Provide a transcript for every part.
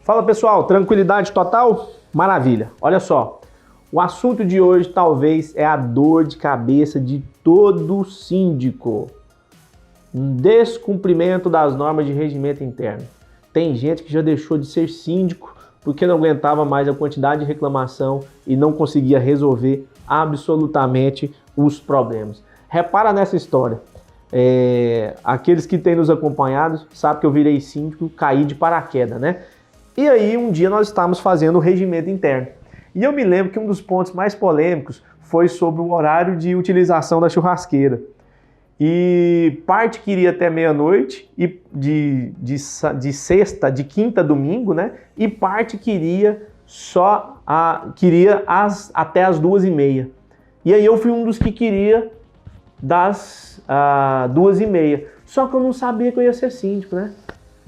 Fala pessoal, tranquilidade total? Maravilha. Olha só, o assunto de hoje talvez é a dor de cabeça de todo síndico. Um descumprimento das normas de regimento interno. Tem gente que já deixou de ser síndico porque não aguentava mais a quantidade de reclamação e não conseguia resolver absolutamente os problemas. Repara nessa história. Aqueles que têm nos acompanhado sabem que eu virei síndico, caí de paraquedas, né? E aí um dia nós estávamos fazendo o regimento interno. E eu me lembro que um dos pontos mais polêmicos foi sobre o horário de utilização da churrasqueira. E parte queria até meia-noite, e de sexta, de quinta a domingo, né? E parte queria até as 2h30. E aí eu fui um dos que queria das 2h30. Só que eu não sabia que eu ia ser síndico, né?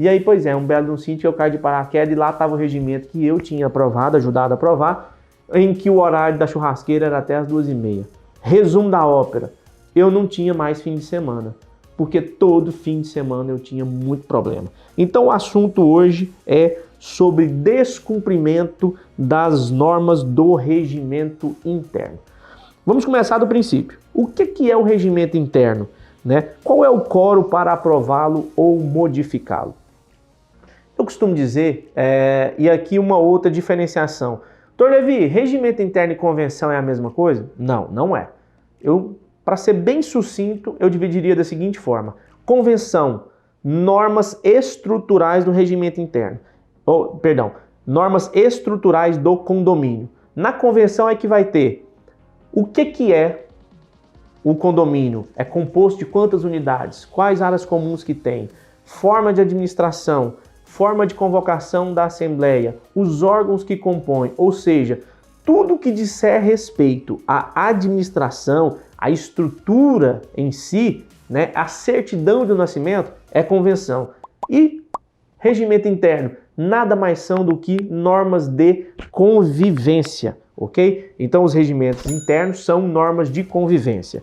E aí, pois é, um belo de um sítio, eu caí de paraquedas e lá estava o regimento que eu tinha aprovado, ajudado a aprovar, em que o horário da churrasqueira era até as 2h30. Resumo da ópera, eu não tinha mais fim de semana, porque todo fim de semana eu tinha muito problema. Então o assunto hoje é sobre descumprimento das normas do regimento interno. Vamos começar do princípio. O que é o regimento interno, né? Qual é o quórum para aprová-lo ou modificá-lo? Eu costumo dizer, e aqui uma outra diferenciação. Dr. Levi, regimento interno e convenção é a mesma coisa? Não, não é. Para ser bem sucinto, eu dividiria da seguinte forma. Convenção, normas estruturais do regimento interno. Normas estruturais do condomínio. Na convenção é que vai ter o que é o condomínio. É composto de quantas unidades? Quais áreas comuns que tem? Forma de administração, forma de convocação da assembleia, os órgãos que compõem, ou seja, tudo que disser respeito à administração, à estrutura em si, né, a certidão do nascimento, é convenção. E regimento interno, nada mais são do que normas de convivência, ok? Então os regimentos internos são normas de convivência.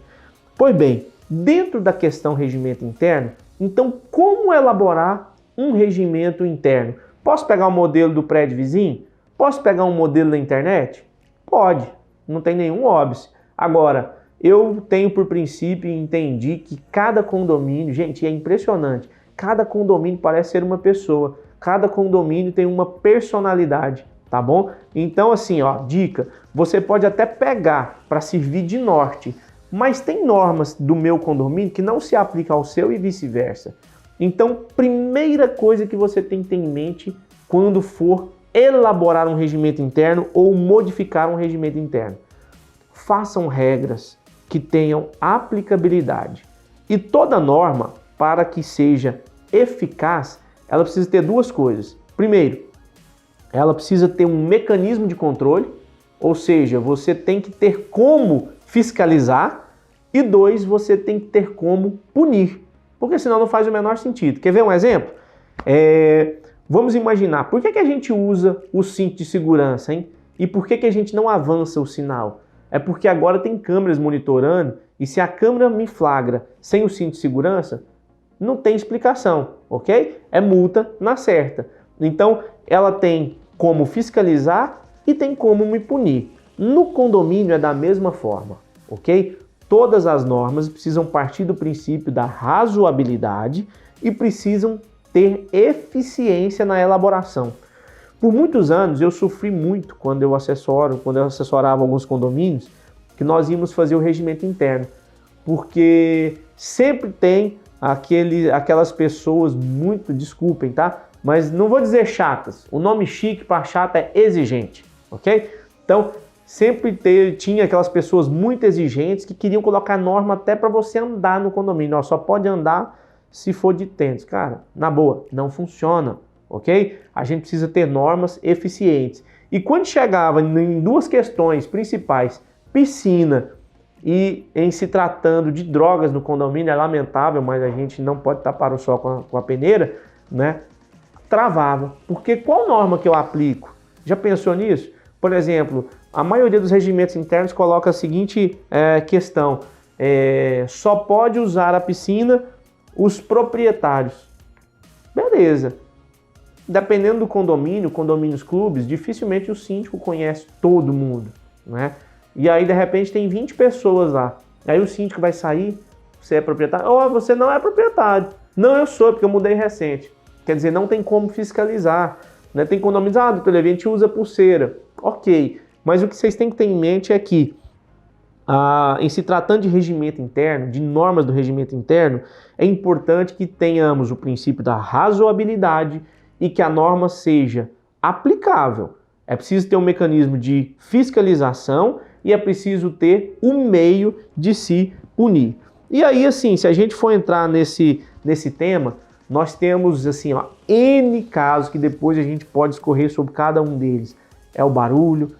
Pois bem, dentro da questão regimento interno, então como elaborar um regimento interno? Posso pegar o modelo do prédio vizinho? Posso pegar um modelo da internet? Pode, não tem nenhum óbice. Agora, eu tenho por princípio e entendi que cada condomínio, gente, é impressionante, cada condomínio parece ser uma pessoa, cada condomínio tem uma personalidade, tá bom? Então assim, ó, dica, você pode até pegar para servir de norte, mas tem normas do meu condomínio que não se aplicam ao seu e vice-versa. Então, primeira coisa que você tem que ter em mente quando for elaborar um regimento interno ou modificar um regimento interno. Façam regras que tenham aplicabilidade. E toda norma, para que seja eficaz, ela precisa ter duas coisas. Primeiro, ela precisa ter um mecanismo de controle, ou seja, você tem que ter como fiscalizar, e dois, você tem que ter como punir, porque senão não faz o menor sentido. Quer ver um exemplo? Vamos imaginar, por que a gente usa o cinto de segurança, hein? E por que a gente não avança o sinal? É porque agora tem câmeras monitorando, e se a câmera me flagra sem o cinto de segurança, não tem explicação, ok? É multa na certa. Então, ela tem como fiscalizar e tem como me punir. No condomínio é da mesma forma, ok? Todas as normas precisam partir do princípio da razoabilidade e precisam ter eficiência na elaboração. Por muitos anos eu sofri muito quando eu assessorava alguns condomínios, que nós íamos fazer o regimento interno, porque sempre tem aquelas pessoas muito, desculpem, tá? Mas não vou dizer chatas, o nome chique para chata é exigente, ok? Então, sempre tinha aquelas pessoas muito exigentes que queriam colocar norma até para você andar no condomínio. Só pode andar se for de tênis. Cara, na boa, não funciona, ok? A gente precisa ter normas eficientes. E quando chegava em duas questões principais, piscina e em se tratando de drogas no condomínio, é lamentável, mas a gente não pode tapar o sol com a peneira, né? Travava. Porque qual norma que eu aplico? Já pensou nisso? Por exemplo, a maioria dos regimentos internos coloca a seguinte questão: só pode usar a piscina os proprietários. Beleza. dependendo do condomínio, condomínios clubes, dificilmente o síndico conhece todo mundo, né? E aí, de repente, tem 20 pessoas lá. Aí o síndico vai sair, você é proprietário? Ou você não é proprietário. Não, eu sou, porque eu mudei recente. Quer dizer, não tem como fiscalizar. Né? Tem condomínios, doutor Levi, a gente usa pulseira. Ok, mas o que vocês têm que ter em mente é que, em se tratando de regimento interno, de normas do regimento interno, é importante que tenhamos o princípio da razoabilidade e que a norma seja aplicável. É preciso ter um mecanismo de fiscalização e é preciso ter um meio de se punir. E aí, assim, se a gente for entrar nesse tema, nós temos, assim, N casos que depois a gente pode escorrer sobre cada um deles. É o barulho,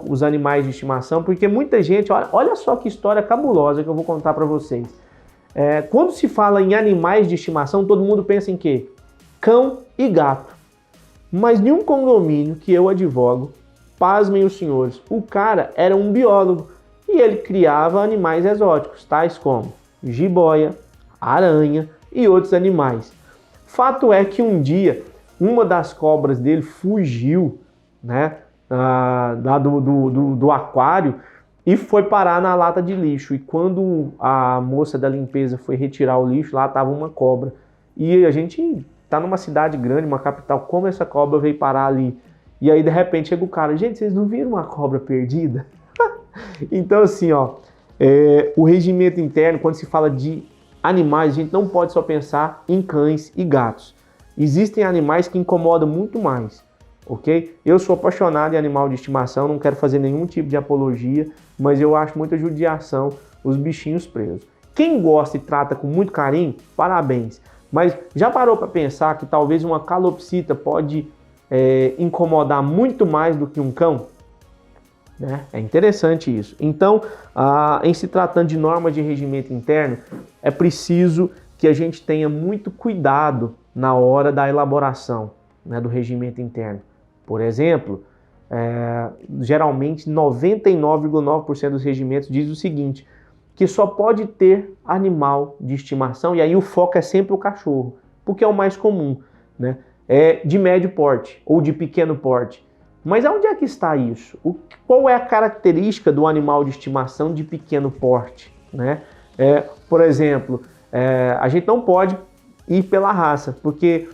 os animais de estimação, porque muita gente, olha só que história cabulosa que eu vou contar para vocês. Quando se fala em animais de estimação, todo mundo pensa em quê? Cão e gato. Mas nenhum condomínio que eu advogo, pasmem os senhores, o cara era um biólogo e ele criava animais exóticos, tais como jiboia, aranha e outros animais. Fato é que um dia, uma das cobras dele fugiu, né, lá do aquário e foi parar na lata de lixo. E quando a moça da limpeza foi retirar o lixo, lá estava uma cobra. E a gente tá numa cidade grande, uma capital, como essa cobra veio parar ali? E aí, de repente, chega o cara, gente, vocês não viram uma cobra perdida? Então, assim, o regimento interno, quando se fala de animais, a gente não pode só pensar em cães e gatos. Existem animais que incomodam muito mais, ok? Eu sou apaixonado em animal de estimação, não quero fazer nenhum tipo de apologia, mas eu acho muita judiação os bichinhos presos. Quem gosta e trata com muito carinho, parabéns. Mas já parou para pensar que talvez uma calopsita pode incomodar muito mais do que um cão? Né? É interessante isso. Então, em se tratando de normas de regimento interno, é preciso que a gente tenha muito cuidado na hora da elaboração, né, do regimento interno. Por exemplo, geralmente 99,9% dos regimentos diz o seguinte, que só pode ter animal de estimação, e aí o foco é sempre o cachorro, porque é o mais comum, né? De médio porte ou de pequeno porte. Mas onde é que está isso? Qual é a característica do animal de estimação de pequeno porte? Né? Por exemplo, a gente não pode ir pela raça, porque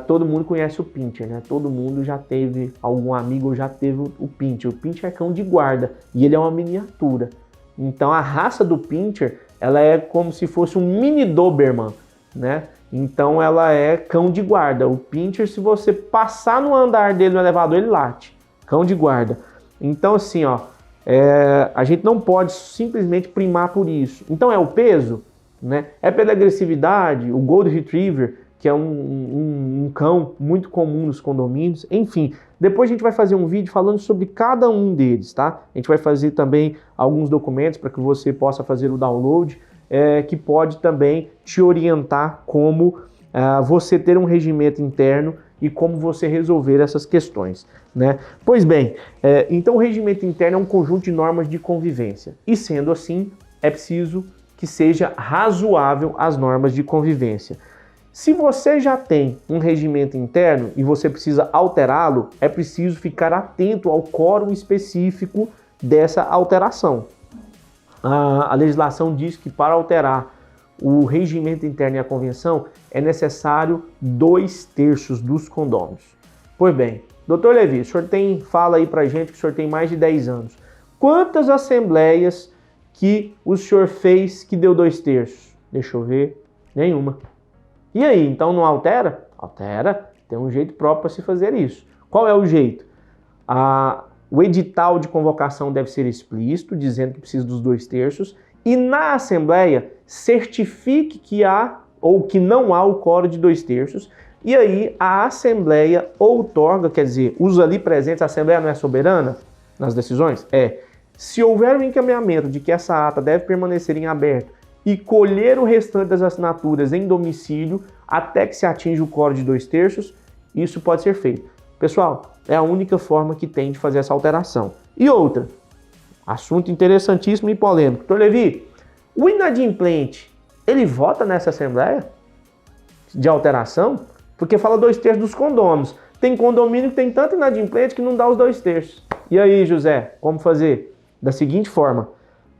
todo mundo conhece o Pinscher, né? Todo mundo já teve, algum amigo já teve o Pinscher. O Pinscher é cão de guarda e ele é uma miniatura. Então a raça do Pinscher, ela é como se fosse um mini Doberman, né? Então ela é cão de guarda. O Pinscher, se você passar no andar dele no elevador, ele late. Cão de guarda. Então assim, a gente não pode simplesmente primar por isso. Então é o peso, né? É pela agressividade, o Golden Retriever, que é um cão muito comum nos condomínios. Enfim, depois a gente vai fazer um vídeo falando sobre cada um deles, tá? A gente vai fazer também alguns documentos para que você possa fazer o download, que pode também te orientar como você ter um regimento interno e como você resolver essas questões, né? Pois bem, então o regimento interno é um conjunto de normas de convivência. E sendo assim, é preciso que seja razoável as normas de convivência. Se você já tem um regimento interno e você precisa alterá-lo, é preciso ficar atento ao quórum específico dessa alteração. A legislação diz que para alterar o regimento interno e a convenção é necessário 2/3 dos condôminos. Pois bem, doutor Levi, o senhor fala aí pra gente que o senhor tem mais de 10 anos. Quantas assembleias que o senhor fez que deu 2/3? Deixa eu ver, nenhuma. E aí, então não altera? Altera, tem um jeito próprio para se fazer isso. Qual é o jeito? O edital de convocação deve ser explícito, dizendo que precisa dos 2/3, e na Assembleia certifique que há ou que não há o quórum de 2/3, e aí a Assembleia outorga, quer dizer, os ali presentes, a Assembleia não é soberana nas decisões? Se houver um encaminhamento de que essa ata deve permanecer em aberto e colher o restante das assinaturas em domicílio até que se atinja o quórum de 2/3, isso pode ser feito. Pessoal, é a única forma que tem de fazer essa alteração. E outra, assunto interessantíssimo e polêmico. Doutor Levi, o inadimplente, ele vota nessa Assembleia de alteração? Porque fala 2/3 dos condôminos. Tem condomínio que tem tanto inadimplente que não dá os 2/3. E aí, José, como fazer? Da seguinte forma,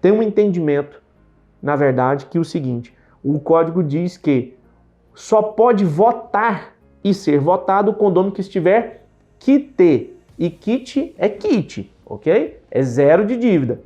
tem um entendimento, na verdade, que é o seguinte, o código diz que só pode votar e ser votado o condômino que estiver quite. E quite é quite, ok? É zero de dívida.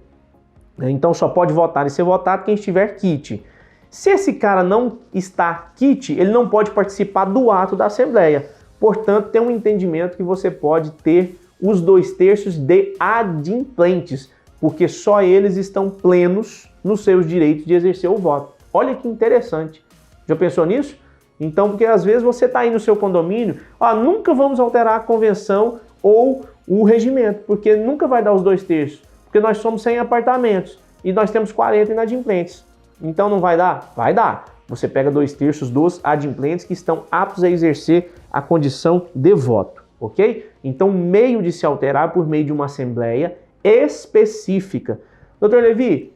Então só pode votar e ser votado quem estiver quite. Se esse cara não está quite, ele não pode participar do ato da Assembleia. Portanto, tem um entendimento que você pode ter os 2/3 de adimplentes, porque só eles estão plenos nos seus direitos de exercer o voto. Olha que interessante. Já pensou nisso? Então, porque às vezes você está aí no seu condomínio, nunca vamos alterar a convenção ou o regimento, porque nunca vai dar os 2/3, porque nós somos 100 apartamentos e nós temos 40 inadimplentes. Então não vai dar? Vai dar. Você pega 2/3 dos adimplentes que estão aptos a exercer a condição de voto, ok? Então, meio de se alterar por meio de uma assembleia específica. Doutor Levi,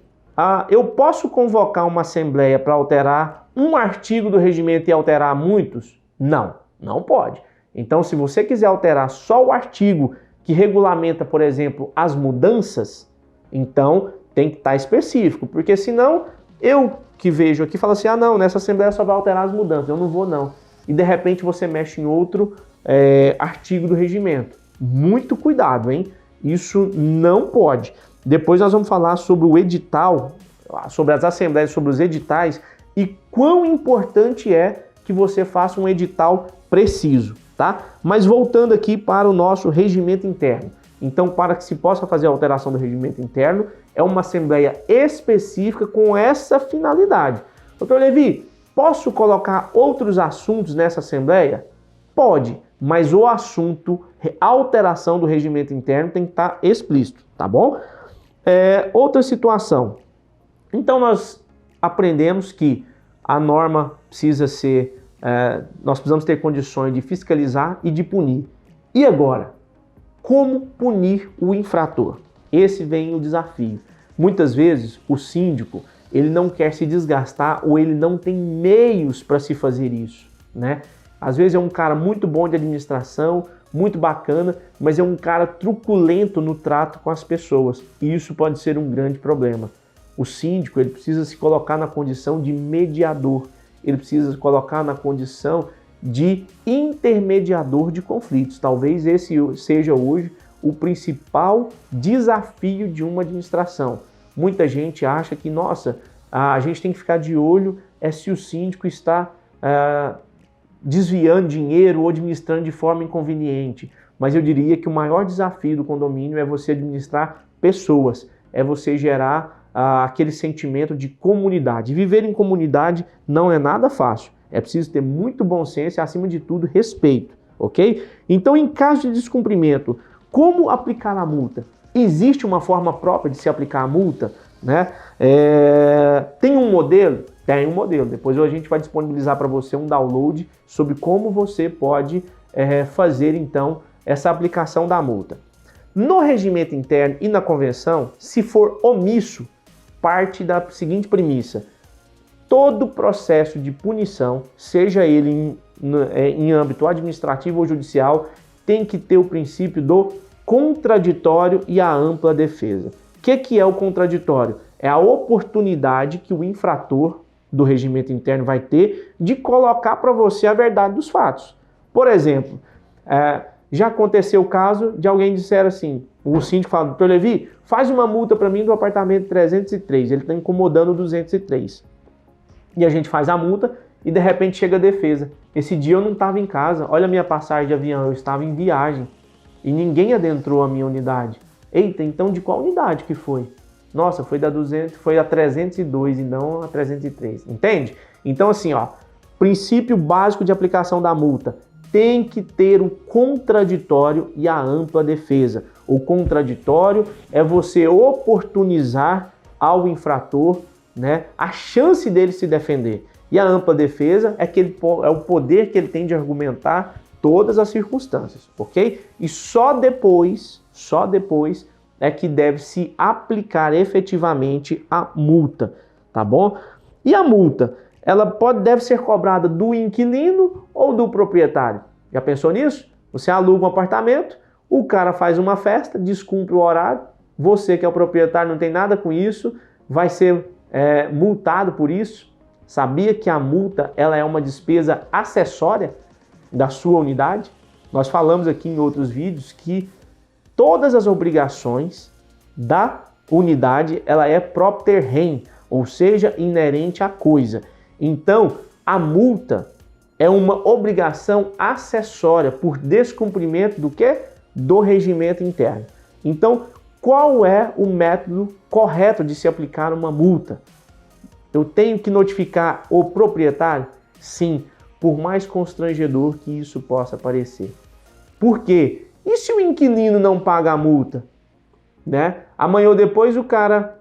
eu posso convocar uma assembleia para alterar um artigo do regimento e alterar muitos? Não, não pode. Então, se você quiser alterar só o artigo que regulamenta, por exemplo, as mudanças, então tem que estar específico, porque senão eu que vejo aqui falo assim, não, nessa assembleia só vai alterar as mudanças, eu não vou não. E de repente você mexe em outro artigo do regimento. Muito cuidado, hein? Isso não pode. Depois nós vamos falar sobre o edital, sobre as assembleias, sobre os editais e quão importante é que você faça um edital preciso, tá? Mas voltando aqui para o nosso regimento interno. Então, para que se possa fazer a alteração do regimento interno, é uma assembleia específica com essa finalidade. Doutor Levi, posso colocar outros assuntos nessa assembleia? Pode, mas o assunto alteração do regimento interno tem que estar explícito, tá bom? Outra situação. Então, nós aprendemos que a norma precisa ser... nós precisamos ter condições de fiscalizar e de punir. E agora? Como punir o infrator? Esse vem o desafio. Muitas vezes o síndico ele não quer se desgastar ou ele não tem meios para se fazer isso, né? Às vezes é um cara muito bom de administração, muito bacana, mas é um cara truculento no trato com as pessoas e isso pode ser um grande problema. O síndico ele precisa se colocar na condição de mediador, ele precisa se colocar na condição de intermediador de conflitos. Talvez esse seja hoje o principal desafio de uma administração. Muita gente acha que, nossa, a gente tem que ficar de olho se o síndico está desviando dinheiro ou administrando de forma inconveniente. Mas eu diria que o maior desafio do condomínio é você administrar pessoas, é você gerar aquele sentimento de comunidade. Viver em comunidade não é nada fácil. É preciso ter muito bom senso e, acima de tudo, respeito, ok? Então, em caso de descumprimento, como aplicar a multa? Existe uma forma própria de se aplicar a multa, né? Tem um modelo? Tem um modelo. Depois a gente vai disponibilizar para você um download sobre como você pode fazer, então, essa aplicação da multa. No regimento interno e na convenção, se for omisso, parte da seguinte premissa: todo processo de punição, seja ele em âmbito administrativo ou judicial, tem que ter o princípio do contraditório e a ampla defesa. O que é o contraditório? É a oportunidade que o infrator do regimento interno vai ter de colocar para você a verdade dos fatos. Por exemplo, já aconteceu o caso de alguém disser assim, o síndico fala, doutor Levi, faz uma multa para mim do apartamento 303, ele está incomodando o 203. E a gente faz a multa e de repente chega a defesa. Esse dia eu não estava em casa, olha a minha passagem de avião, eu estava em viagem e ninguém adentrou a minha unidade. Eita, então de qual unidade que foi? Nossa, foi a 302 e não a 303, entende? Então assim, princípio básico de aplicação da multa, tem que ter o contraditório e a ampla defesa. O contraditório é você oportunizar ao infrator, né, a chance dele se defender. E a ampla defesa é o poder que ele tem de argumentar todas as circunstâncias, ok? E só depois é que deve se aplicar efetivamente a multa, tá bom? E a multa, ela deve ser cobrada do inquilino ou do proprietário? Já pensou nisso? Você aluga um apartamento, o cara faz uma festa, descumpre o horário, você que é o proprietário não tem nada com isso, vai ser multado por isso. Sabia que a multa ela é uma despesa acessória da sua unidade? Nós falamos aqui em outros vídeos que todas as obrigações da unidade ela é propter rem, ou seja, inerente à coisa. Então, a multa é uma obrigação acessória por descumprimento do quê? Do regimento interno. Então, qual é o método correto de se aplicar uma multa? Eu tenho que notificar o proprietário? Sim, por mais constrangedor que isso possa parecer. Por quê? E se o inquilino não paga a multa? Né? Amanhã ou depois o cara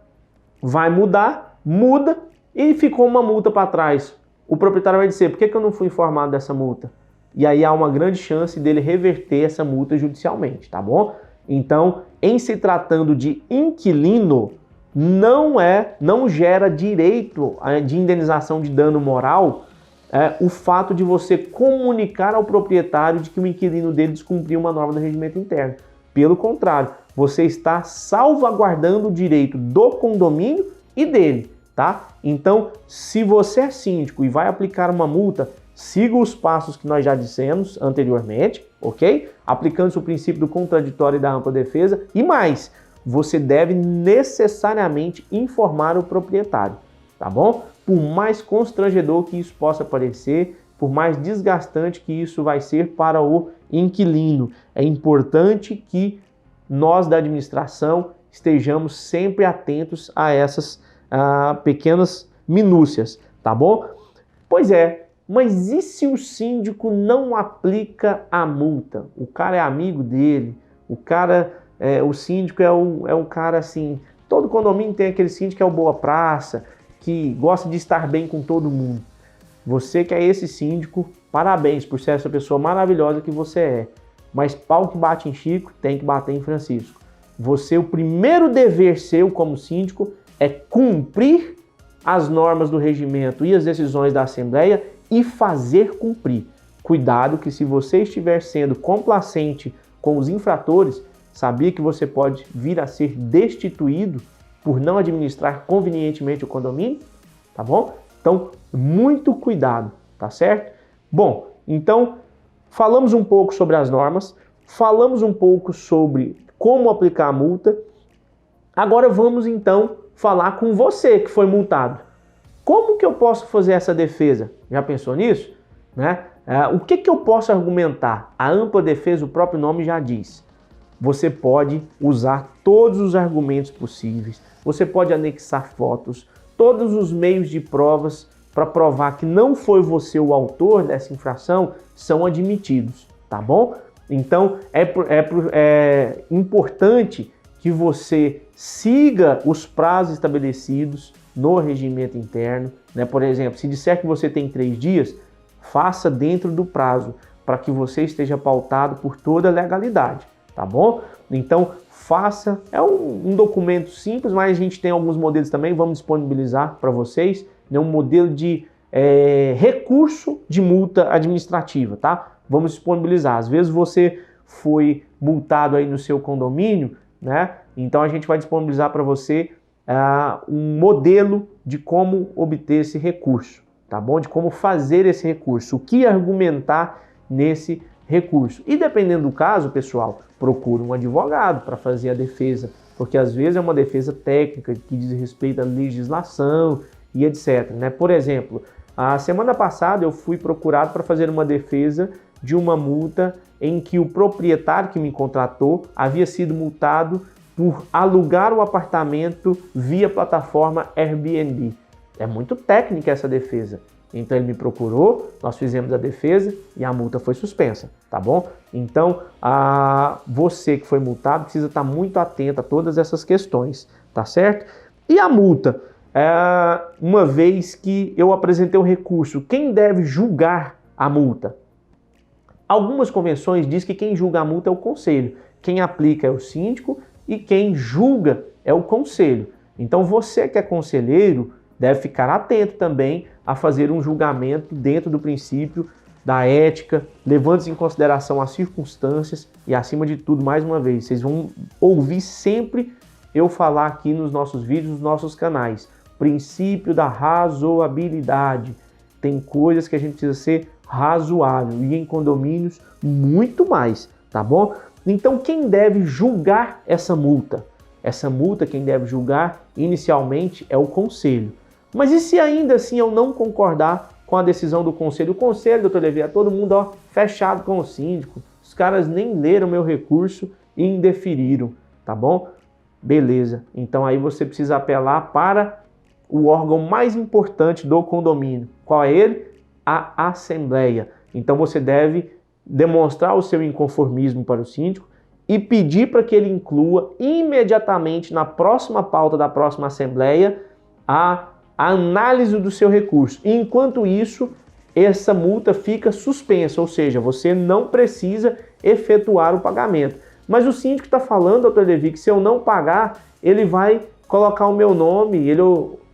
vai muda e ficou uma multa para trás. O proprietário vai dizer, por que eu não fui informado dessa multa? E aí há uma grande chance dele reverter essa multa judicialmente, tá bom? Então, em se tratando de inquilino, não gera direito de indenização de dano moral o fato de você comunicar ao proprietário de que o inquilino dele descumpriu uma norma do regimento interno. Pelo contrário, você está salvaguardando o direito do condomínio e dele, tá? Então, se você é síndico e vai aplicar uma multa, siga os passos que nós já dissemos anteriormente, ok? Aplicando-se o princípio do contraditório e da ampla defesa. E mais, você deve necessariamente informar o proprietário, tá bom? Por mais constrangedor que isso possa parecer, por mais desgastante que isso vai ser para o inquilino, é importante que nós da administração estejamos sempre atentos a essas pequenas minúcias, tá bom? Pois é, mas e se o síndico não aplica a multa? O cara é amigo dele, o síndico é um cara assim, todo condomínio tem aquele síndico que é o boa praça, que gosta de estar bem com todo mundo. Você que é esse síndico, parabéns por ser essa pessoa maravilhosa que você é. Mas pau que bate em Chico, tem que bater em Francisco. O primeiro dever seu como síndico é cumprir as normas do regimento e as decisões da Assembleia e fazer cumprir. Cuidado que se você estiver sendo complacente com os infratores, sabia que você pode vir a ser destituído por não administrar convenientemente o condomínio? Tá bom? Então, muito cuidado, tá certo? Bom, então, falamos um pouco sobre as normas, falamos um pouco sobre como aplicar a multa. Agora vamos, então, falar com você que foi multado. Como que eu posso fazer essa defesa? Já pensou nisso? Né? O que eu posso argumentar? A ampla defesa, o próprio nome já diz. Você pode usar todos os argumentos possíveis, você pode anexar fotos, todos os meios de provas para provar que não foi você o autor dessa infração são admitidos, tá bom? Então é importante que você siga os prazos estabelecidos no regimento interno, né? Por exemplo, se disser que você tem 3 dias, faça dentro do prazo para que você esteja pautado por toda a legalidade, tá bom? Então faça, é um documento simples, mas a gente tem alguns modelos também, vamos disponibilizar para vocês, né? Um modelo de recurso de multa administrativa, tá? Vamos disponibilizar. Às vezes você foi multado aí no seu condomínio, né? Então a gente vai disponibilizar para você um modelo de como obter esse recurso, tá bom? De como fazer esse recurso, o que argumentar nesse recurso. E dependendo do caso, pessoal, procure um advogado para fazer a defesa, porque às vezes é uma defesa técnica que diz respeito à legislação e etc, né? Por exemplo, a semana passada eu fui procurado para fazer uma defesa de uma multa em que o proprietário que me contratou havia sido multado por alugar o apartamento via plataforma Airbnb. É muito técnica essa defesa. Então ele me procurou, nós fizemos a defesa e a multa foi suspensa, tá bom? Então você que foi multado precisa estar muito atento a todas essas questões, tá certo? E a multa? Uma vez que eu apresentei o recurso, quem deve julgar a multa? Algumas convenções dizem que quem julga a multa é o conselho, quem aplica é o síndico e quem julga é o conselho. Então você que é conselheiro deve ficar atento também a fazer um julgamento dentro do princípio da ética, levando em consideração as circunstâncias e, acima de tudo, mais uma vez, vocês vão ouvir sempre eu falar aqui nos nossos vídeos, nos nossos canais, princípio da razoabilidade. Tem coisas que a gente precisa ser razoável e em condomínios muito mais, tá bom? Então quem deve julgar essa multa? Essa multa quem deve julgar inicialmente é o conselho. Mas e se ainda assim eu não concordar com a decisão do conselho? O conselho, doutor Levi, é todo mundo fechado com o síndico. Os caras nem leram meu recurso e indeferiram, tá bom? Beleza. Então aí você precisa apelar para o órgão mais importante do condomínio. Qual é ele? A assembleia. Então você deve demonstrar o seu inconformismo para o síndico e pedir para que ele inclua imediatamente na próxima pauta da próxima assembleia a análise do seu recurso. E, enquanto isso, essa multa fica suspensa, ou seja, você não precisa efetuar o pagamento. Mas o síndico está falando, doutor Levi, que se eu não pagar, ele vai colocar o meu nome. Ele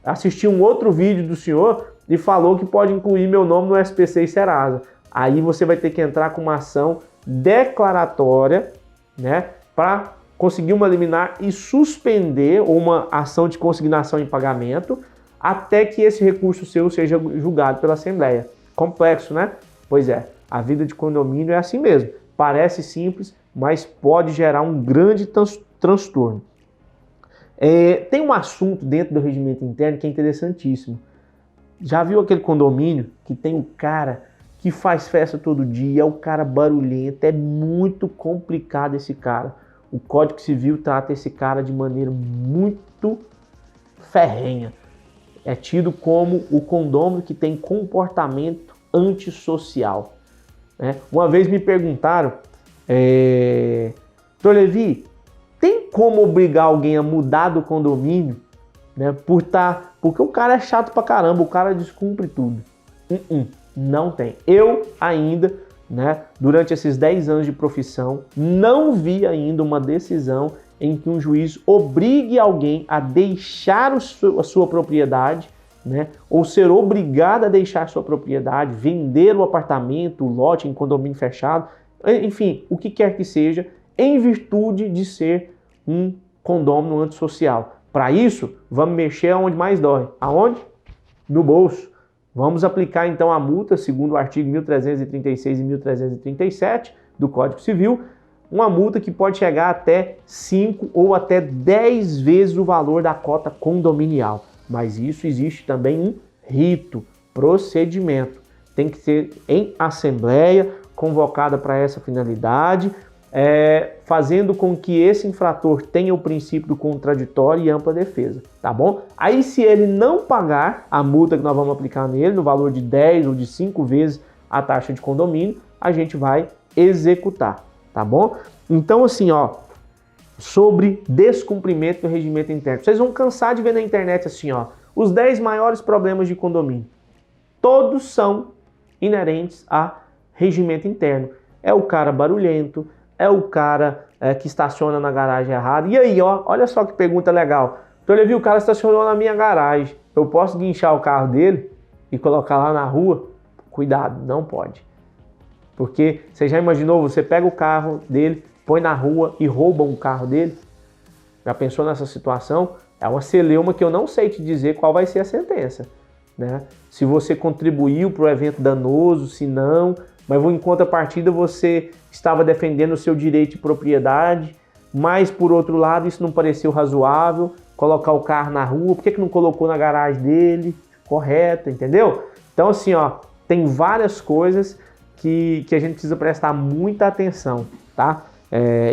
assistiu um outro vídeo do senhor e falou que pode incluir meu nome no SPC e Serasa. Aí você vai ter que entrar com uma ação declaratória, né, para conseguir uma liminar e suspender uma ação de consignação em pagamento até que esse recurso seu seja julgado pela Assembleia. Complexo, né? Pois é, a vida de condomínio é assim mesmo. Parece simples, mas pode gerar um grande transtorno. Tem um assunto dentro do regimento interno que é interessantíssimo. Já viu aquele condomínio que tem um cara que faz festa todo dia, é o cara barulhento, é muito complicado esse cara. O Código Civil trata esse cara de maneira muito ferrenha. É tido como o condômino que tem comportamento antissocial. Né? Uma vez me perguntaram, Dr. Levi, tem como obrigar alguém a mudar do condomínio, né, porque o cara é chato pra caramba, o cara descumpre tudo? Não tem. Eu ainda, né, durante esses 10 anos de profissão, não vi ainda uma decisão em que um juiz obrigue alguém a deixar a sua propriedade, né, ou ser obrigado a deixar sua propriedade, vender o apartamento, o lote em condomínio fechado, enfim, o que quer que seja, em virtude de ser um condômino antissocial. Para isso, vamos mexer onde mais dói. Aonde? No bolso. Vamos aplicar então a multa, segundo o artigo 1336 e 1337 do Código Civil, uma multa que pode chegar até 5 ou até 10 vezes o valor da cota condominial. Mas isso existe também um rito, procedimento. Tem que ser em assembleia, convocada para essa finalidade, fazendo com que esse infrator tenha o princípio do contraditório e ampla defesa, tá bom? Aí se ele não pagar a multa que nós vamos aplicar nele, no valor de 10 ou de 5 vezes a taxa de condomínio, a gente vai executar, tá bom? Então assim, ó, sobre descumprimento do regimento interno, vocês vão cansar de ver na internet assim, ó, os 10 maiores problemas de condomínio. Todos são inerentes a regimento interno. É o cara barulhento, é o cara que estaciona na garagem errada. E aí, ó, olha só que pergunta legal. Então ele viu, o cara estacionou na minha garagem. Eu posso guinchar o carro dele e colocar lá na rua? Cuidado, não pode. Porque você já imaginou, você pega o carro dele, põe na rua e rouba um carro dele? Já pensou nessa situação? É uma celeuma que eu não sei te dizer qual vai ser a sentença, né? Se você contribuiu para o evento danoso, se não, mas em contrapartida você estava defendendo o seu direito de propriedade, mas por outro lado isso não pareceu razoável, colocar o carro na rua, por que não colocou na garagem dele? Correto, entendeu? Então assim, ó, tem várias coisas que a gente precisa prestar muita atenção, tá?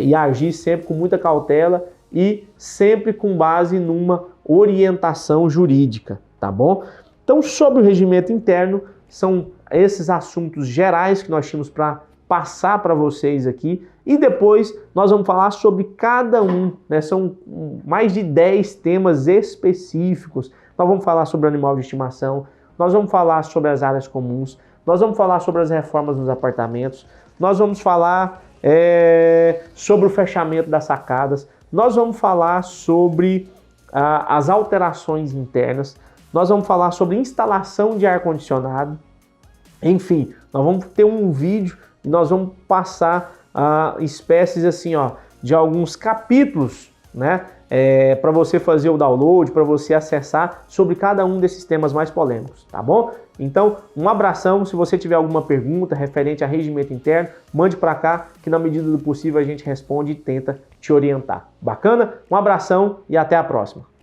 E agir sempre com muita cautela e sempre com base numa orientação jurídica, tá bom? Então, sobre o regimento interno, são esses assuntos gerais que nós tínhamos para passar para vocês aqui. E depois nós vamos falar sobre cada um, né? São mais de 10 temas específicos. Nós vamos falar sobre o animal de estimação, nós vamos falar sobre as áreas comuns, nós vamos falar sobre as reformas nos apartamentos, nós vamos falar sobre o fechamento das sacadas, nós vamos falar sobre as alterações internas, nós vamos falar sobre instalação de ar-condicionado. Enfim, nós vamos ter um vídeo e nós vamos passar espécies assim, ó, de alguns capítulos, né? Para você fazer o download, para você acessar sobre cada um desses temas mais polêmicos, tá bom? Então, um abração. Se você tiver alguma pergunta referente a regimento interno, mande para cá, que na medida do possível a gente responde e tenta te orientar. Bacana? Um abração e até a próxima.